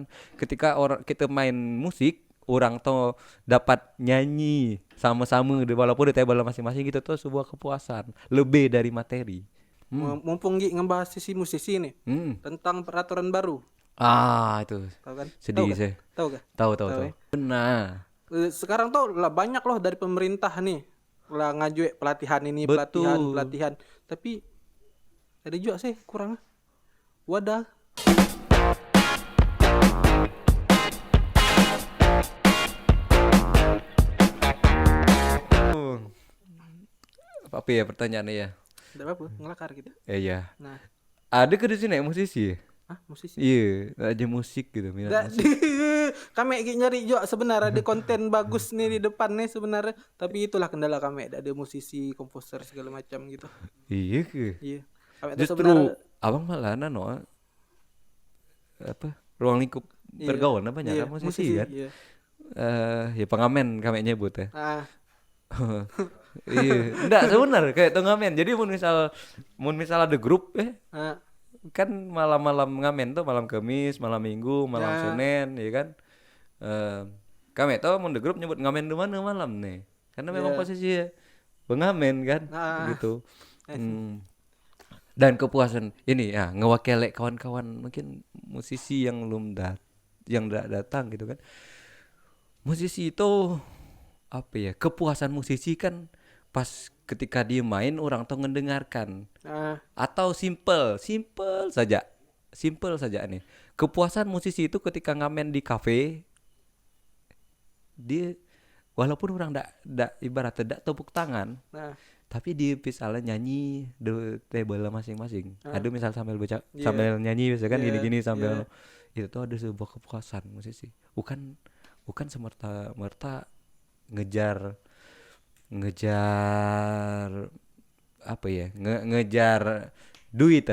kepuasan ketika orang kita main musik, orang tuh dapat nyanyi sama-sama walaupun di table masing-masing gitu tuh sebuah kepuasan lebih dari materi. Mumpung ngebahas sisi musisi nih tentang peraturan baru. Itu Tahu kan? sedih saya. Tahu gak? Tahu. Ya? Benar. Sekarang tuh lah banyak loh dari pemerintah nih lah ngajuin pelatihan ini, Betul. pelatihan. Tapi ada juga sih kurang wadah. Apa ya pertanyaannya ya? Tidak apa, ngelakar gitu. Iya. Nah, Ada ke di sini musisi? musisi. Iya, aja musik gitu minat musik. Kami nyari juga sebenarnya ada konten bagus nih di depan nih sebenarnya, tapi itulah kendala kami, ada musisi, komposer segala macam gitu. Iya ke. Iya. Kami Justru abang malah apa ruang lingkup iya, pergaulan apa iya, nyata musisi kan? Iya. Ya pengamen kami nyebut ya. Ah, Iya, enggak sebenar kayak tuh ngamen. Jadi mun misal ada grup ah, kan malam-malam ngamen tuh malam Kamis, malam Minggu, malam ya, Senin, ya kan? Kami tuh mun the grup nyebut ngamen di mana malam nih. Karena memang ya. posisi pengamen kan Ah, gitu. Dan kepuasan ini ya ngewakili kawan-kawan mungkin musisi yang yang datang gitu kan. Musisi itu apa ya? Kepuasan musisi kan pas ketika dia main orang tuh ngedengarkan atau simple saja nih. Kepuasan musisi itu ketika ngamen di kafe dia walaupun orang ndak ibaratnya ndak tepuk tangan nah, tapi di misalnya nyanyi di table masing-masing ada misal sambil baca iya, sambil nyanyi misalkan iya, gini-gini sambil iya. itu tuh ada sebuah kepuasan musisi bukan semerta-merta ngejar apa ya ngejar duit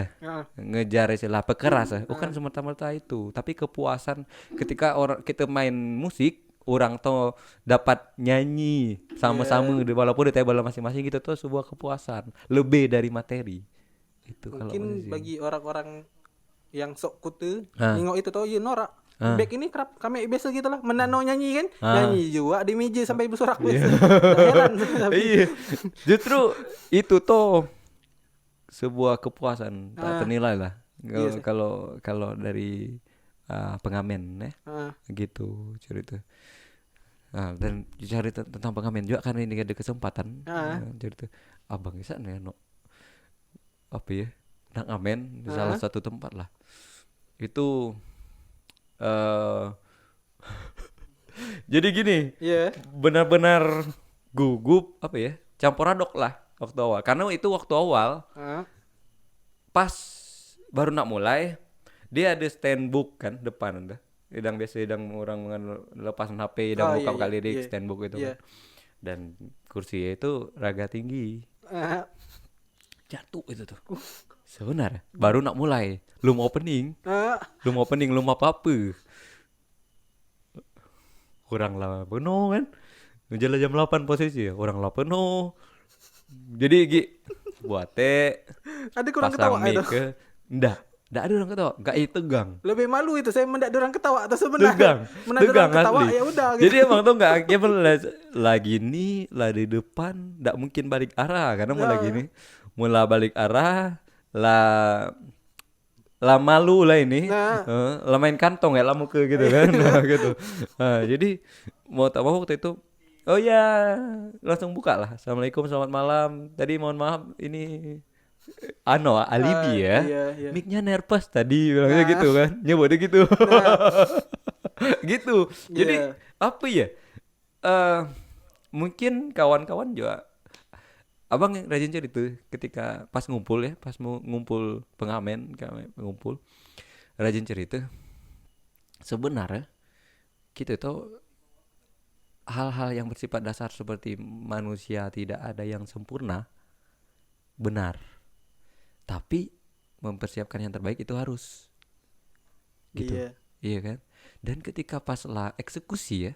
ngejar istilah pekeras bukan semerta-merta itu tapi kepuasan ketika orang kita main musik orang tuh dapat nyanyi sama-sama walaupun di table masing-masing gitu tuh sebuah kepuasan lebih dari materi itu kalau Mungkin musisi. bagi orang-orang yang sok kutu Ah. nengok itu tuh ya norak. Back ini kerap kami biasa gitu lah menano nyanyi kan, nyanyi juga di meja sampai bersorak biasa. Heran tapi. Iya. Justru itu tuh sebuah kepuasan tak ternilai lah Iya sih. kalau dari pengamen ya gitu cerita. Dan cari tentang pengamen juga karena ini ada kesempatan cerita abang bisa nih apa ya nang amen di salah satu tempat lah itu jadi gini benar-benar gugup apa ya campur aduk lah waktu awal karena itu waktu awal pas baru nak mulai dia ada stand book kan depan udah biasa orang lepas HP buka kali di stand book itu kan dan kursi itu raga tinggi jatuh itu tuh sebenarnya baru nak mulai belum opening belum apa-apa kurang lah penuh kan menjelang jam 8 posisi ya orang lah penuh jadi buat ada kurang ketawa itu. Nggak ada orang ketawa, nggak tegang. Lebih malu itu saya mendak ada orang ketawa atau sebenarnya. Tegang ketawa asli. ya udah gitu. Jadi emang tuh nggak lagi nih lah di depan, nggak mungkin balik arah karena mulai balik arah lah malu lah ini, lah main kantong ya lah muka gitu kan, gitu. Jadi mau tak mau waktu itu, oh ya langsung buka lah. Assalamualaikum selamat malam. Tadi mohon maaf ini. Alibi ya. Iya. Mic-nya nervous tadi bilangnya gitu kan. Nyebutnya gitu. Gitu. Jadi apa ya? Mungkin kawan-kawan juga abang yang rajin cerita ketika pas ngumpul ya, pas mau ngumpul pengamen, kami ngumpul rajin cerita. Sebenarnya kita itu hal-hal yang bersifat dasar seperti manusia tidak ada yang sempurna benar. Tapi mempersiapkan yang terbaik itu harus gitu. Iya kan? Dan ketika pas lah eksekusi ya,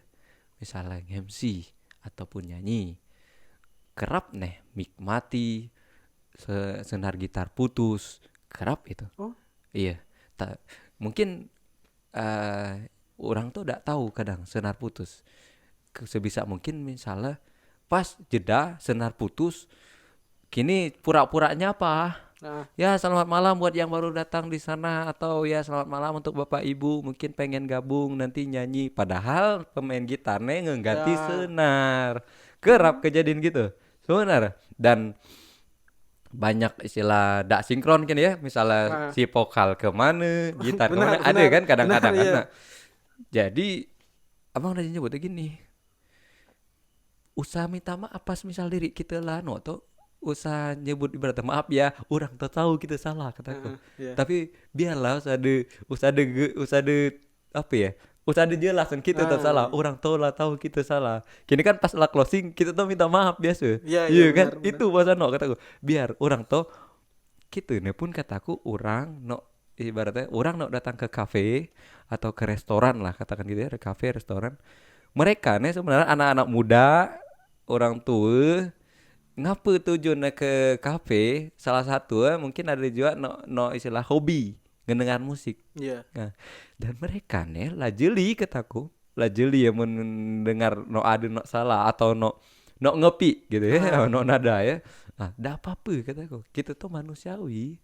misalnya MC ataupun nyanyi, kerap mic mati, senar gitar putus, kerap itu. Iya. Mungkin orang tuh tidak tahu kadang senar putus. Sebisa mungkin misalnya pas jeda senar putus, kini pura-puranya apa? Nah, Ya selamat malam buat yang baru datang di sana, atau ya selamat malam untuk bapak ibu mungkin pengen gabung nanti nyanyi. Padahal pemain gitarnya ngeganti ya, senar. Kerap kejadian gitu sebenarnya. Dan banyak istilah dak sinkron kan ya, misalnya nah, si vokal kemana, gitar benar, kemana, ada benar, kan benar, kadang-kadang kan. ya. Nah, jadi abang udah nyebutnya gini, usah minta maaf pas misal diri kita lah no tuh, usah nyebut ibaratnya maaf ya, orang tuh tahu kita salah kataku. Ya, Tapi biarlah usah ada apa ya, usah ada jelasin kita tuh nah, salah, orang tahu lah tahu kita salah. Kini kan pas lah closing kita tuh minta maaf biasa, ya, ya, iya kan, benar, benar, itu bahasa no kataku. Biar orang tuh gitu nih pun kataku, orang no ibaratnya orang no datang ke kafe atau ke restoran lah katakan gitu ya, ke kafe restoran, mereka nih sebenarnya anak-anak muda, orang tua, ngapa tujuannya ke kafe, salah satu mungkin ada juga no istilah hobi ngedengar musik. ya, Nah, dan mereka nih lah jeli kataku, lah jeli ya mendengar no ada no salah atau no ngepi gitu ya, ah, no nada ya. Ah, dah apa-apa kataku. Kita tuh manusiawi,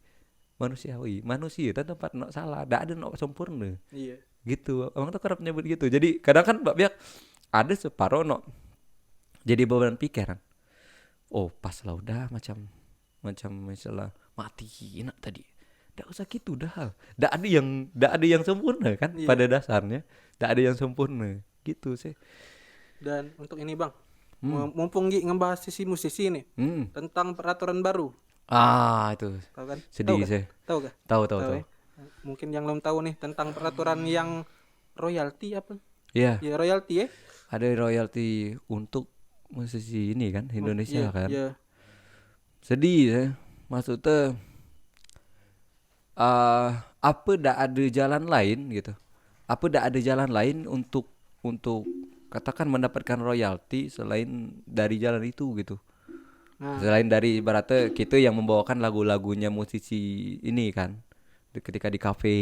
manusia itu tempat no salah, dah ada no sempurna iya, gitu. Emang tuh kerap nyebut gitu. Jadi kadang kan mbak biak ada separuh no jadi beban pikiran. Oh pas lah udah macam macam misalnya mati nak tadi. Nggak usah gitu dah. Nggak ada yang sempurna kan iya. pada dasarnya. Nggak ada yang sempurna gitu sih. Dan untuk ini bang, Hmm. mumpung Gi ngebahas sisi musisi nih, Hmm. tentang peraturan baru, Itu tahu kan? Tahu sedih kah? sih. Tahu kah? Tahu tahu Tahu tahu. ya. Mungkin yang belum tahu nih tentang peraturan yang royalti apa? Iya, Ya royalti ya. ada royalti untuk musisi ini kan Indonesia Iya, kan. iya. Sedih sih. Maksudnya apa ndak ada jalan lain gitu, apa ndak ada jalan lain untuk katakan mendapatkan royalti selain dari jalan itu gitu, Nah, selain dari ibaratnya kita yang membawakan lagu-lagunya musisi ini kan, ketika di kafe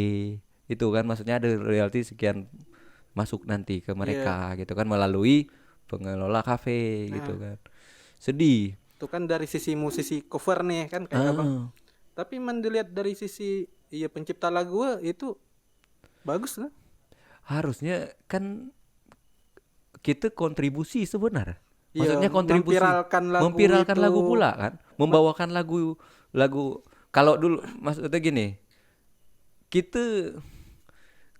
itu kan maksudnya ada royalti sekian masuk nanti ke iya. mereka gitu kan melalui pengelola kafe gitu Nah, kan. Sedih. itu kan dari sisi musisi cover nih kan kayak abang. Ah, Tapi dilihat dari sisi iya pencipta lagu itu bagus lah. harusnya kan kita kontribusi sebenarnya. Iya, Maksudnya kontribusi memviralkan lagu memviralkan itu. lagu pula kan, membawakan lagu. Kalau dulu maksudnya gini, kita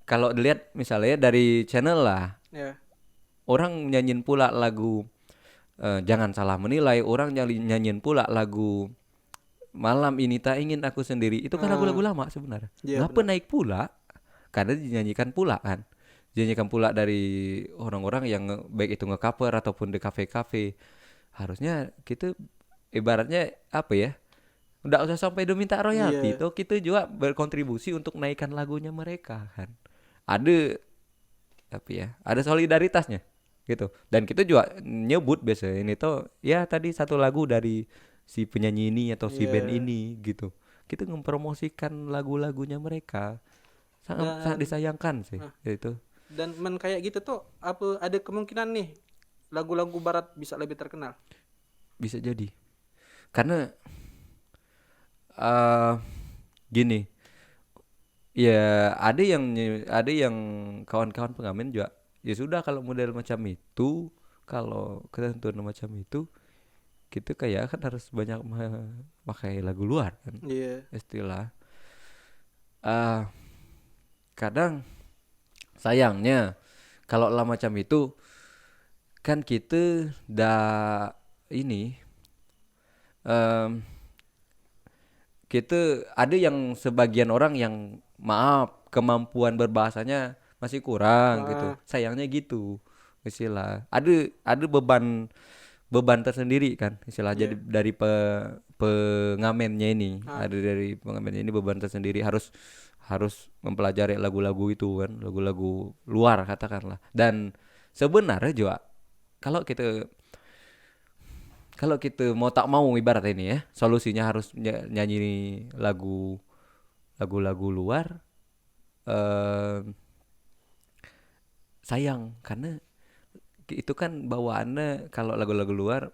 kalau dilihat misalnya dari channel lah, Ya. orang nyanyiin pula lagu jangan salah menilai, orang nyanyiin pula lagu malam ini tak ingin aku sendiri. Itu kan lagu-lagu Nah, lama sebenarnya. iya Ngapa benar. naik pula? Karena dinyanyikan pula kan. Dinyanyikan pula dari orang-orang yang baik itu nge-cover ataupun di kafe-kafe. Harusnya kita ibaratnya apa ya? Nggak usah sampai udah minta royalti Iya, tuh, kita juga berkontribusi untuk naikkan lagunya mereka kan. Ada apa ya? Ada solidaritasnya gitu. Dan kita juga nyebut biasa ini tuh ya tadi satu lagu dari si penyanyi ini atau si band iya. ini gitu. Kita mempromosikan lagu-lagunya mereka. Sangat sangat Dan disayangkan sih ah, itu. kayak gitu tuh apa ada kemungkinan nih lagu-lagu barat bisa lebih terkenal. Bisa jadi. Karena eh gini, ya ada yang kawan-kawan pengamen juga. Ya sudah kalau model macam itu, kalau ketentuan macam itu, kita kayak kan harus banyak pakai lagu luar kan Iya. istilah. Ah, kadang sayangnya kalau lah macam itu kan kita dah ini em, kita ada yang sebagian orang yang maaf kemampuan berbahasanya masih kurang gitu. Ah, Sayangnya gitu. Istilah. Ada beban beban tersendiri kan istilah jadi iya. dari pengamennya ini. Ah, Ada dari pengamennya ini beban tersendiri, harus harus mempelajari lagu-lagu itu kan, lagu-lagu luar katakanlah. Dan sebenarnya juga kalau kita kalau kita mau tak mau ibarat ini ya, solusinya harus nyanyi lagu lagu-lagu luar. eh sayang karena itu kan bawaannya kalau lagu-lagu luar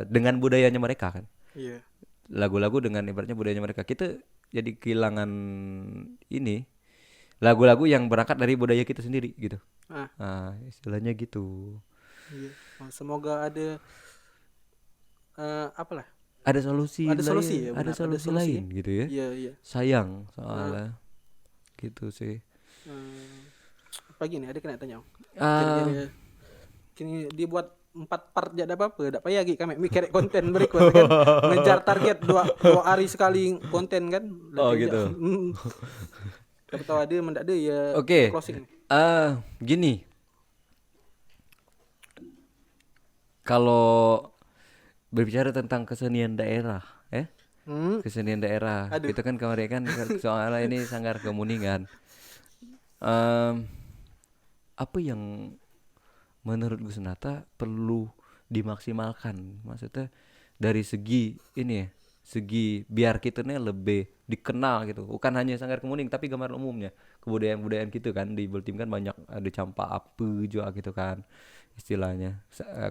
dengan budayanya mereka kan. Iya. Lagu-lagu dengan ibaratnya budayanya mereka. Kita jadi kehilangan ini lagu-lagu yang berangkat dari budaya kita sendiri gitu. Ah, Istilahnya gitu. iya. Semoga ada apalah, Ada solusi ada solusi lain, ya, ada benar, ada solusi solusi. lain gitu ya. Iya, iya. Sayang soalnya gitu sih. Apa gini, ada kena tanya. Ah, Kira-kira kini dibuat 4 part jadi apa tak payah lagi kami mikir konten berikut kan, ngejar target dua hari sekali konten kan. oh Latih aja. gitu. Tapi tahu ada mendak ada ya Oke. closing. Gini. Kalau berbicara tentang kesenian daerah, kesenian daerah, Aduh. gitu kan kemarin kan soalnya ini Sanggar Kemuningan. Em, apa yang menurut Gus Nata perlu dimaksimalkan? Maksudnya dari segi ini ya, segi biar kita nih lebih dikenal gitu. Bukan hanya Sanggar Kemuning tapi gambaran umumnya. Kebudayaan-kebudayaan gitu kan di Bultim kan banyak ada campak apa juga gitu kan istilahnya.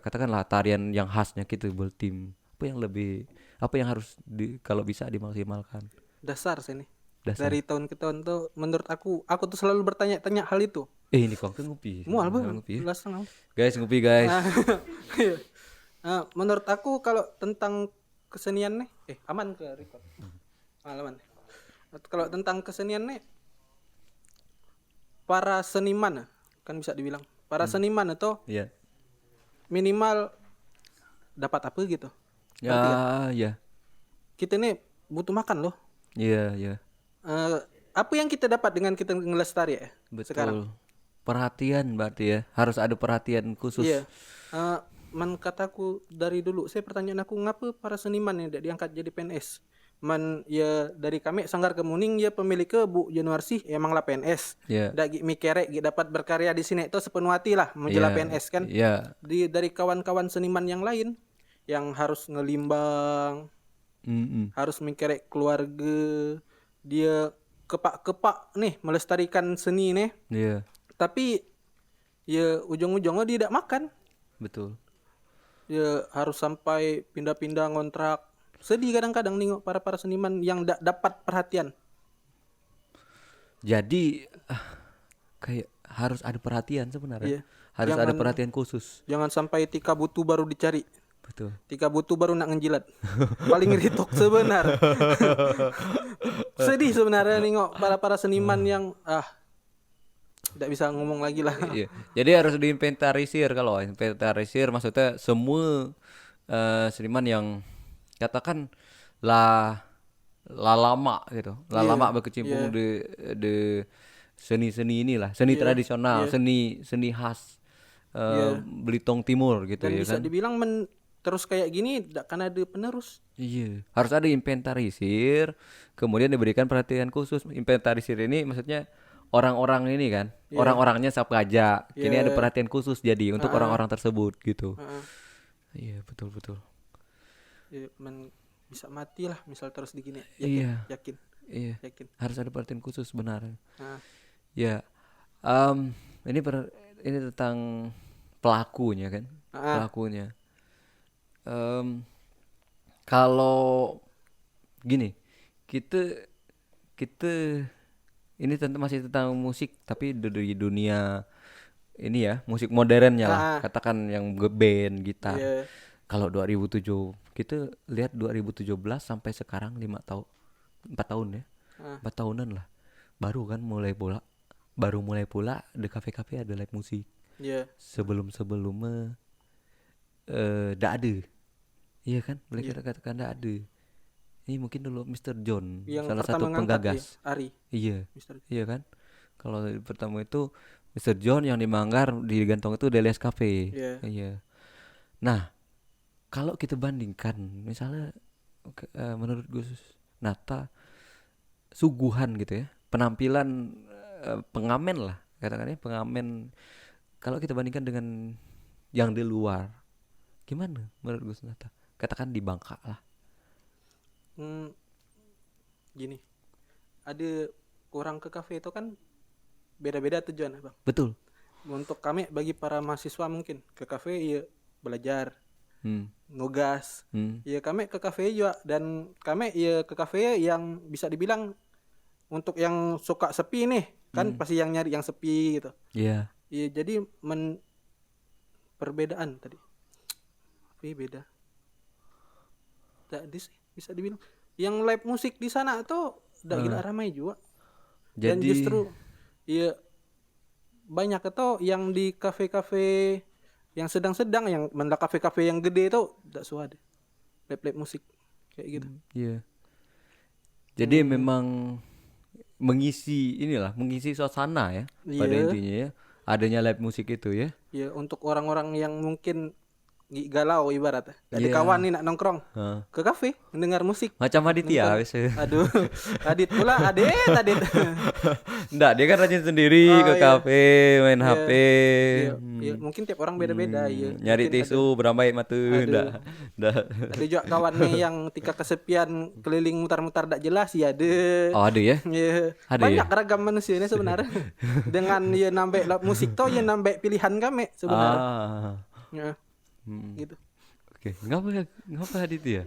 Katakanlah tarian yang khasnya gitu Bultim. Apa yang harus kalau bisa dimaksimalkan? Dasar sini. Dasar. Dari tahun ke tahun tuh menurut aku tuh selalu bertanya-tanya hal itu. Ini kok ngopi. Mual Ngopi. belas setengah. Guys, ngopi guys. Menurut aku kalau tentang kesenian nih, aman ke record. Aman. Kalau tentang kesenian nih, para seniman kan bisa dibilang para seniman itu Iya. minimal dapat apa gitu. Ya. Kita nih butuh makan loh. Iya. Apa yang kita dapat dengan kita ngelestari ya Betul. sekarang? Perhatian berarti ya. Harus ada perhatian khusus. Iya. Kataku dari dulu, saya pertanyaan aku ngapa para seniman yang tidak diangkat jadi PNS? Ya dari kami Sanggar Kemuning ya pemilik ke Bu Januarsih emanglah PNS. Iya. Dak mikere dapat berkarya di sini itu sepenuh hati lah menjelang Iya. PNS kan. Iya. Dari kawan-kawan seniman yang lain yang harus ngelimbang, harus mikere keluarga, dia kepak-kepak nih melestarikan seni nih. Iya. Tapi ya ujung-ujungnya dia tidak makan. Betul. Ya harus sampai pindah-pindah ngontrak. Sedih kadang-kadang nih para seniman yang dapat perhatian. Jadi kayak harus ada perhatian sebenarnya. Iya. Harus ada perhatian khusus. Jangan sampai tika butuh baru dicari. Betul. Tika butuh baru nak ngejilat. Paling ritok sebenarnya. Sedih sebenarnya nengok para seniman yang tidak bisa ngomong lagi lah. Iya. Jadi harus diinventarisir. Kalau inventarisir maksudnya semua seniman yang katakan lah lama gitu. Lama berkecimpung di seni-seni inilah, seni tradisional, seni khas Belitung Timur gitu. Dan ya bisa kan. dibilang terus kayak gini tidak akan ada penerus. Iya, harus ada inventarisir, kemudian diberikan perhatian khusus. Inventarisir ini maksudnya orang-orang ini kan, orang-orangnya siapa aja. Kini ada perhatian khusus jadi untuk orang-orang tersebut gitu. Iya, betul. Ya, bisa mati lah misal terus digini. Yakin. Iya. Harus ada perhatian khusus benar. Nah. Ya, ini tentang pelakunya kan, pelakunya. Kalau gini, kita ini masih tentang musik tapi dari dunia ini ya, musik modernnya lah, katakan yang band gitar. Kalau 2007 kita lihat 2017 sampai sekarang 4 tahun ya. 4 tahunan lah. Baru mulai pula di kafe-kafe ada live musik. Sebelumnya ndak ada. Iya kan? Boleh katakan ndak ada. Ini mungkin dulu Mr. John yang salah satu penggagas. Ari. Iya. Iya kan? Kalau pertama itu Mr. John yang di Manggar digantong itu Delias Cafe. Iya. Nah, kalau kita bandingkan misalnya menurut Gus Nata suguhan gitu ya, penampilan pengamen lah katakannya pengamen kalau kita bandingkan dengan yang di luar gimana menurut Gus Nata? Katakan di Bangka lah. Gini, ada orang ke kafe itu kan beda-beda tujuan Bang. Betul. Untuk kami bagi para mahasiswa mungkin ke kafe ya belajar, nugas. Ya kami ke kafe juga, dan kami ya ke kafe yang bisa dibilang untuk yang suka sepi nih kan pasti yang nyari yang sepi gitu. Iya. Iya, jadi perbedaan tadi. Tapi beda. Tadi sih bisa dibilang yang live musik di sana tuh udah gila ramai juga. Dan Jadi justru ya banyak atau yang di kafe-kafe yang sedang-sedang, yang mana kafe-kafe yang gede itu udah suara live musik kayak gitu. iya. Jadi memang mengisi suasana ya pada Iya. intinya ya. Adanya live musik itu ya. Ya untuk orang-orang yang mungkin galau ibarat. Ada Iya. kawan nih nak nongkrong Heeh. ke kafe mendengar musik. Macam Aditya biasanya. Aduh, Adit pula, Adit. Enggak, dia kan rajin sendiri ke iya. kafe, main Iya. HP. Iya, mungkin tiap orang beda-beda ya. Nyari Mungkin tisu beramai mata. Enggak. ada juga kawan nih yang ketika kesepian keliling mutar-mutar tak jelas ya ada. Oh, ada ya? Ya, Ada banyak ya? ragam manusia ini sebenarnya. Dengan ya nambah musik tuh ya nambah pilihan kami sebenarnya. Ah. Ya, gitu. Oke, ngapa Aditya?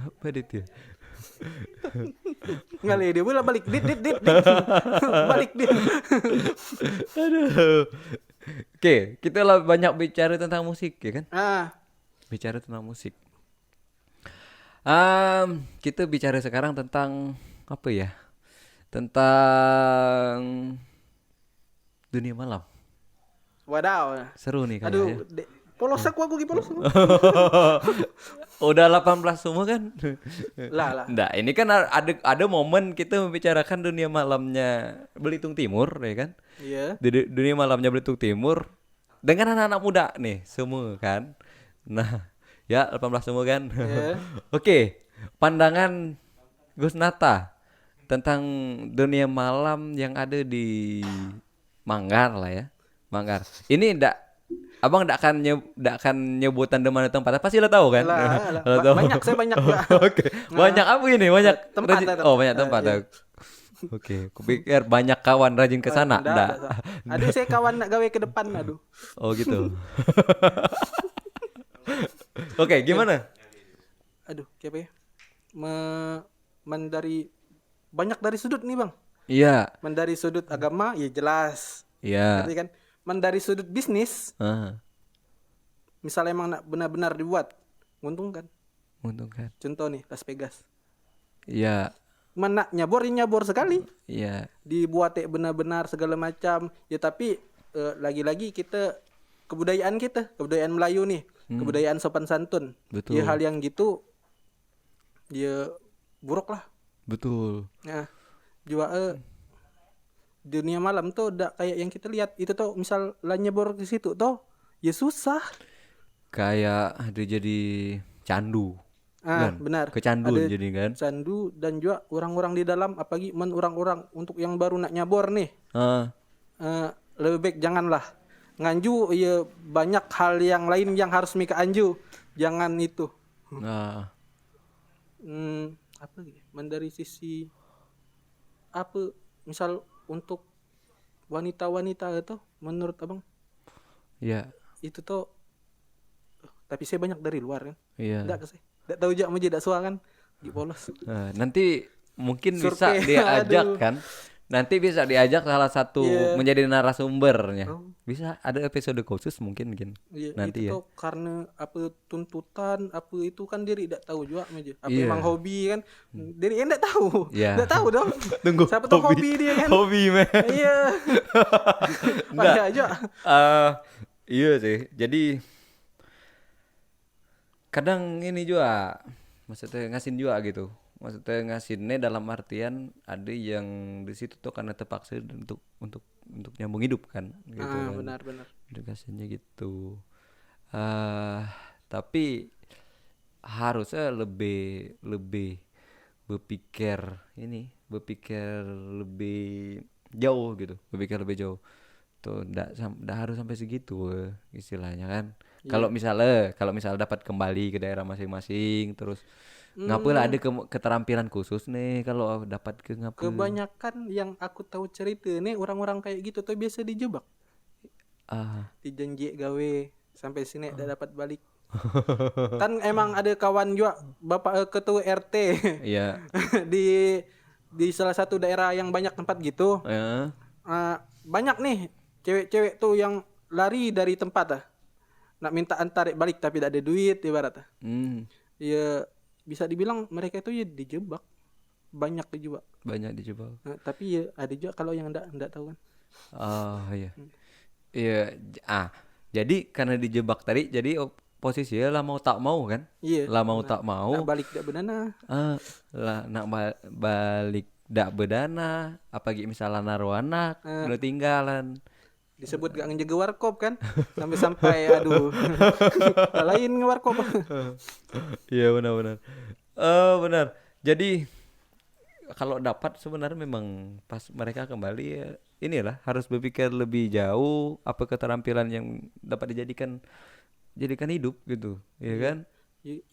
Ngapa Aditya? Ngali dia pula balik dit. Balik dia. Aduh. Oke, kita lah banyak bicara tentang musik ya kan? Bicara tentang musik. Kita bicara sekarang tentang apa ya? Tentang dunia malam. Wadaw. Seru nih kayaknya. Aduh, polos aku polos. Udah 18 semua kan? lah. Nggak, ini kan ada momen kita membicarakan dunia malamnya Belitung Timur ya kan? Iya. Dunia malamnya Belitung Timur dengan anak-anak muda nih semua kan. Nah, ya 18 semua kan. Iya. Oke, pandangan Gus Nata tentang dunia malam yang ada di Manggar lah ya. Manggar. Ini Abang ndak akan nyebutan di mana tempatnya, pasti lo tahu kan? Lah. Lo tahu. Banyak juga. Oke. Banyak apa ini? Banyak Tempat. Oh, banyak tempat. Iya. Oke, kupikir banyak kawan rajin ke sana. Ndak. Ada saya kawan nak gawe ke depan, aduh. Oh, gitu. Oke, gimana? Aduh, siapa ya? Dari banyak dari sudut nih, Bang. Iya. Dari sudut agama ya jelas. Iya. Berarti kan dari sudut bisnis, misalnya emang nak benar-benar dibuat menguntungkan. Contoh nih Las Vegas. Iya. Mana nyabor sekali. Iya. Dibuat benar-benar segala macam. Ya tapi lagi-lagi kebudayaan Melayu nih, kebudayaan sopan santun. Betul. Ya hal yang gitu ya buruk lah. Betul. Nah, juga dunia malam tuh udah kayak yang kita lihat itu tuh, misal lah nyebor ke situ tuh ya susah. Kayak ada jadi candu. Kan? Benar. Kecanduan jadi kan. Candu, dan juga orang-orang di dalam, apalagi orang-orang untuk yang baru nak nyabor nih. Lebih baik janganlah nganju ya, banyak hal yang lain yang harus mika anju. Jangan itu. Apa lagi? Dari sisi apa, misal untuk wanita-wanita itu menurut Abang? Iya. Itu tuh tapi saya banyak dari luar kan. Iya. Enggak sih. Enggak tahu aja menjadi daksuan kan. Di polos. Nanti mungkin Survei. bisa diajak kan. Nanti bisa diajak salah satu menjadi narasumbernya. Bisa ada episode khusus mungkin nanti itu ya. tuh karena apa tuntutan apa itu kan diri tidak tahu juga aja. Apa Iya. emang hobi kan. Diri enggak tahu. Iya. Enggak tahu dong. Tunggu. Siapa tuh hobi dia kan. Hobi men. Iya. Enggak. aja. Iya sih. Jadi kadang ini juga maksudnya ngasin juga gitu. Maksudnya ngasinnya dalam artian ada yang di situ tuh karena terpaksa untuk nyambung hidup kan gitu kan. Benar. Dikasihnya gitu. Tapi harusnya lebih berpikir lebih jauh gitu, berpikir lebih jauh. Tuh ndak harus sampai segitu istilahnya kan. Kalau misalnya dapat kembali ke daerah masing-masing terus Ngapa lah ada keterampilan khusus nih kalau dapat ke ngapa? Kebanyakan yang aku tahu cerita nih orang-orang kayak gitu tuh biasa dijebak. Ah. Dijanji gawe sampai sini udah dapat balik. Kan emang ada kawan juga bapak ketua RT Iya. di salah satu daerah yang banyak tempat gitu. Ya. Banyak nih cewek-cewek tuh yang lari dari tempat nak minta antar balik tapi tidak ada duit ibarat ya bisa dibilang mereka itu ya dijebak, banyak dijebak. Banyak dijebak. Tapi ya ada juga kalau yang enggak tahu kan. Iya. Iya, jadi karena dijebak tadi, jadi posisinya lah mau tak mau kan? Iya. Lah mau tak mau. Nak balik tidak berdana. Lah nak balik dak berdana, apalagi misalnya naruh anak, udah tinggalan. Disebut gak ngejaga warkop kan? Sampai aduh. Lain warkop. Iya benar-benar. Benar. Jadi kalau dapat sebenarnya memang pas mereka kembali ya inilah harus berpikir lebih jauh apa keterampilan yang dapat jadikan hidup gitu, ya kan?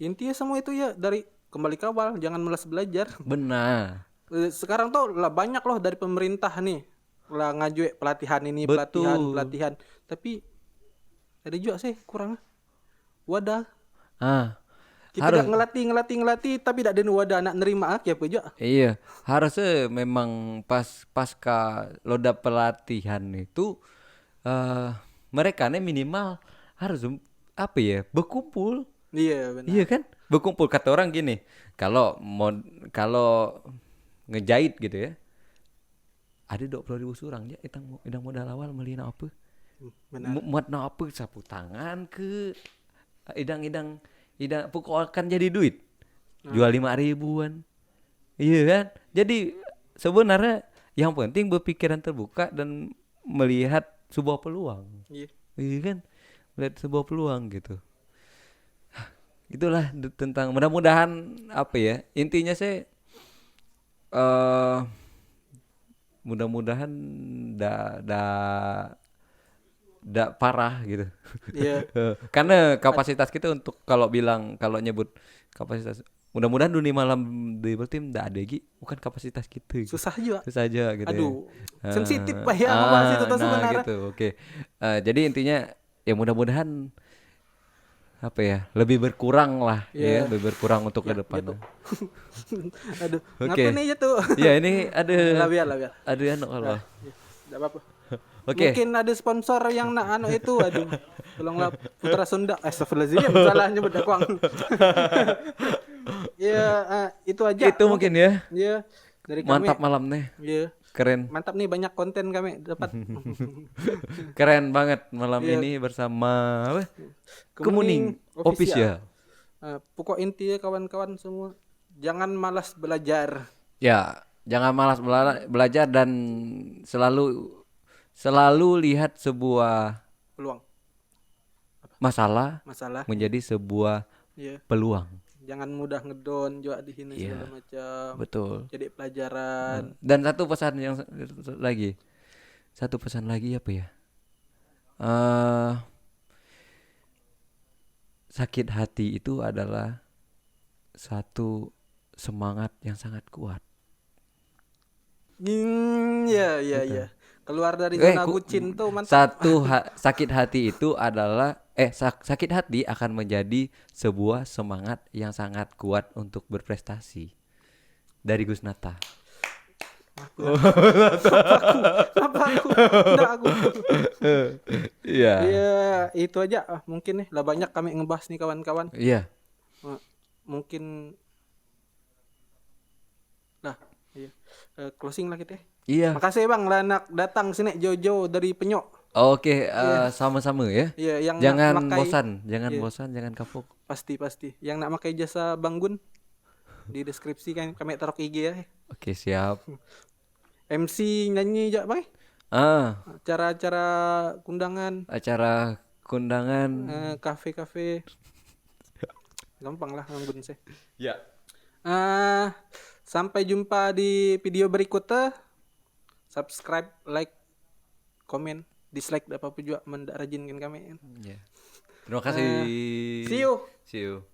Intinya semua itu ya dari kembali ke awal, jangan malas belajar. Benar. Sekarang tuh lah banyak loh dari pemerintah nih lah ngajuin pelatihan ini, pelatihan. Tapi ada juga sih kurang wadah. Kita harus ngelatih tapi tidak ada wadah anak nerima apa juga. Iya, harusnya memang pasca loda pelatihan itu mereka nih minimal harus apa ya, berkumpul. Iya benar. Iya kan? Berkumpul, kata orang gini, kalau ngejahit gitu ya. Ada 20.000 surang ya, idang modal awal melina apa? Muat na apa sapu tangan ke idang pokok akan jadi duit. Jual 5.000-an. Iya kan? Jadi sebenarnya yang penting berpikiran terbuka dan melihat sebuah peluang. Iya kan? Melihat sebuah peluang gitu. Itulah tentang, mudah-mudahan apa ya? Intinya saya mudah-mudahan ndak parah gitu. Iya. Karena kapasitas kita untuk kalau nyebut kapasitas, mudah-mudahan dunia malam di tim ndak ada lagi, bukan kapasitas kita. Gitu. Susah juga gitu. Aduh, sensitif Pak ya membahas itu sebenarnya. Gitu, oke. Jadi intinya ya mudah-mudahan apa ya, lebih berkurang lah ya, lebih berkurang untuk ke depan. Gitu. Aduh, okay. Ngapain aja tuh? Ya ini ada biar. Ada anak kalau. Enggak apa-apa. Okay. Mungkin ada sponsor yang nak itu, aduh. Tolonglah Putra Sunda. Astagfirullahaladzim, salah nyebut dakwang. Ya, itu aja. Itu mungkin ya. Ya, dari kami. Mantap malam nih. Ya. Keren. Mantap nih, banyak konten kami dapat. Keren banget malam ini bersama Kemuning Official. Pokok intinya kawan-kawan semua, jangan malas belajar. Ya, jangan malas belajar dan selalu lihat sebuah peluang. Masalah menjadi sebuah peluang. Jangan mudah ngedon juga di sini segala macam. Betul. Jadi pelajaran. Dan satu pesan lagi apa ya? Sakit hati itu adalah satu semangat yang sangat kuat. Iya. Keluar dari zona bucin tuh mantap. Sakit hati itu adalah sakit hati akan menjadi sebuah semangat yang sangat kuat untuk berprestasi. Dari Gus Nata. Kenapa aku? Iya. Iya, itu aja mungkin nih. Lah banyak kami ngebahas nih kawan-kawan. Iya. Mungkin closing lah kita. Iya. Makasih Bang Lanak datang sini Jojo dari Penyok. Oke, sama-sama ya. Iya, yang jangan bosan, jangan kapok. Pasti. Yang nak pakai jasa Bang Gun di deskripsi kan kami taruh IG ya. Oke, siap. MC nyanyi aja, Bang. Acara kundangan. Kafe. Gampang lah Bang Gun sih. Ya. Sampai jumpa di video berikutnya. Subscribe, like, komen, dislike apa-apa juga mendak rajinkan kami. Yeah. Terima kasih. See you.